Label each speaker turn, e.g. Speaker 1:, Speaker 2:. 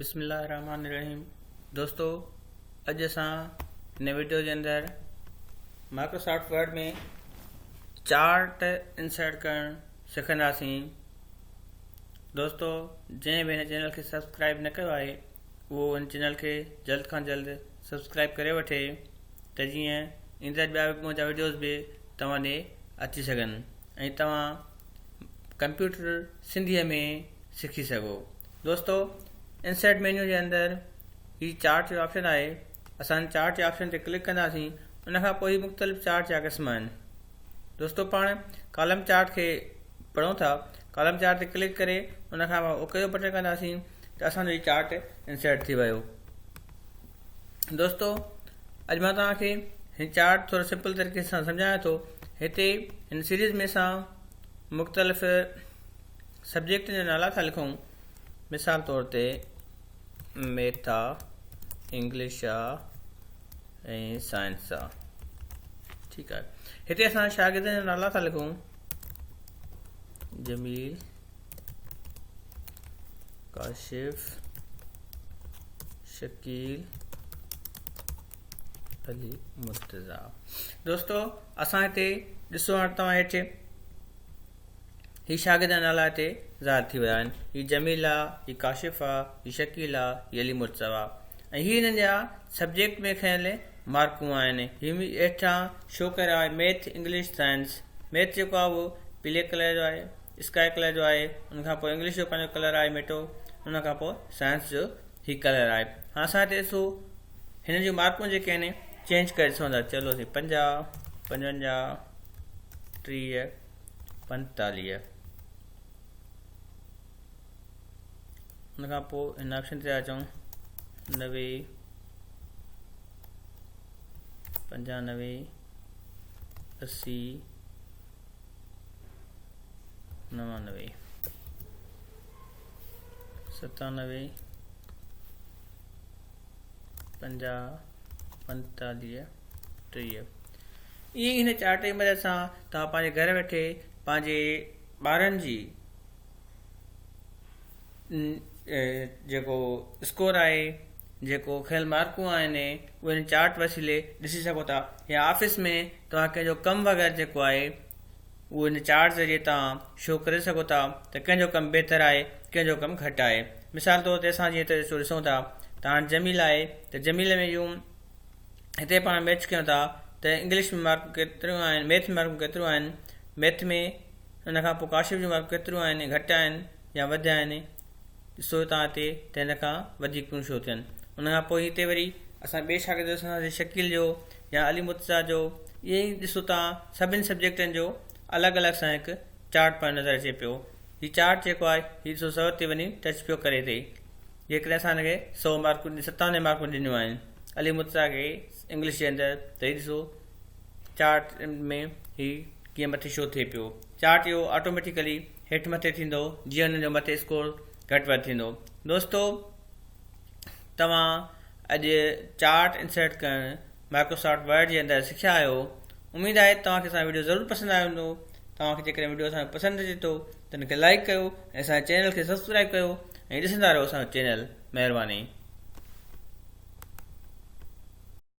Speaker 1: बिस्मिल्लाहिर्रहमानिर्रहीम। दोस्तों, अॼु असां हिन वीडियो जे अंदरि माइक्रोसॉफ्ट वर्ड में चार्ट इंसर्ट करणु सिखंदासीं। दोस्तों, जंहिं बि हिन चैनल खे सब्सक्राइब न कयो आहे उहो हिन चैनल खे जल्द खां जल्द सब्सक्राइब करे वठे त जीअं ईंदड़ ॿिया मुंहिंजा वीडियोज़ बि तव्हां ॾे अची सघनि ऐं तव्हां कंप्यूटर सिंधीअ में सिखी सघो। दोस्तों, इंसर्ट मेन्यू जे अंदरि ही चार्ट जो ऑप्शन आहे। असां चार्ट जे ऑप्शन ते क्लिक कंदासीं। उनखां पोइ ही मुख़्तलिफ़ चार्ट जा क़िस्म आहिनि। दोस्तों, पाण कॉलम चार्ट खे पढ़ूं था। कॉलम चार्ट ते क्लिक करे उनखां पोइ ओके जो बटन कंदासीं त असांजो ही चार्ट इंसर्ट थी वियो। दोस्तों, अॼु मां तव्हांखे हिन चार्ट थोरो सिंपल तरीक़े सां सम्झायां थो। हिते हिन सीरीज़ में असां मुख़्तलिफ़ सब्जेक्ट जा नाला था लिखूं। मिसाल तौर ते मैथ आहे, इंग्लिश आहे ऐं साइंस आहे। ठीकु आहे। हिते असां शागिर्दनि जा नाला था लिखूं। जमील, काशिफ, शकील, अली, मुर्तज़ा। दोस्तों, असां हिते ॾिसो, हाणे तव्हां हेठि ही शागिर्द जा नाला हिते ज़ाहिर थी विया आहिनि। ही जमील आहे, ही काशिफ आहे, ही शकील आहे, ही अली मुर्तज़ा ऐं ही हिननि जा सब्जेक्ट में खयल मार्कूं आहिनि। ही हेठां शो करे आहे मैथ, इंग्लिश, साइंस। मैथ जेको आहे उहो पीले कलर जो आहे, स्काई कलर जो आहे। उनखां पोइ इंग्लिश जो पंहिंजो कलर आहे मिटो। उनखां पोइ साइंस जो ही कलर आहे। हाणे असां हिते ॾिसो हिन जूं मार्कूं जेके आहिनि चेंज करे ॾिसूं था। चलो 50, 55, 30, 45। उनखां पोइ हिन ऑप्शन ते अचूं 90, 95, 80, 99, 97, 50, 45, 30। ईअं हिन चार्ट जी मदद सां तव्हां पंहिंजे घर वेठे पंहिंजे ॿारनि जी जेको स्कोर आहे, जेको खयल मार्कूं आहिनि, उहे हिन चार्ट वसीले ॾिसी सघो था। या ऑफिस में तव्हां कंहिंजो कमु वग़ैरह जेको आहे उहो हिन चार्ट ज़रिए तव्हां शो करे सघो था त कंहिंजो कमु बहितर आहे, कंहिंजो कमु घटि आहे। मिसाल तौर ते असां जीअं त ॾिसूं था त हाणे जमील आहे त जमील में जूं हिते पाण मैच कयूं था त इंग्लिश में मार्कूं केतिरियूं आहिनि, मैथ में मार्कूं केतिरियूं आहिनि, मैथ में हुनखां पोइ काशिफ जूं मार्कूं केतिरियूं आहिनि, घटि आहिनि या वधिया आहिनि। ॾिसो तव्हां हिते त हिन खां वधीक शो थियनि। उनखां पोइ हिते वरी असां ॿिए शागिर्द ॾिसंदासीं शकील जो या अली मुर्तज़ा जो। ईअं ई ॾिसो तव्हां सभिनि सब्जेक्टनि जो अलॻि अलॻि सां हिकु चार्ट पाण नज़र अचे पियो। हीउ चार्ट जेको आहे हीउ ॾिसो 100 ते वञी टच पियो करे थी। जेकॾहिं असां हिनखे 100 मार्कूं 97 मार्कूं ॾिनियूं आहिनि अली मुर्तज़ा खे इंग्लिश जे अंदरि, त हीउ ॾिसो चार्ट में हीउ कीअं मथे शो थिए पियो। चार्ट इहो ऑटोमेटिकली हेठि मथे थींदो जीअं हुन जो मथे स्कोर घटि वधि थींदो। दोस्तों, तव्हां अॼु चार्ट इंसर्ट करणु माइक्रोसॉफ्ट वर्ड जे अंदरि सिखिया आहियो। उमेद आहे तव्हांखे असांजो वीडियो ज़रूरु पसंदि आयो हूंदो। तव्हांखे जेकॾहिं वीडियो असांजो पसंदि अचे थो त हिनखे लाइक कयो ऐं असांजे चैनल खे सब्सक्राइब कयो ऐं ॾिसंदा रहो असांजो चैनल। महिरबानी।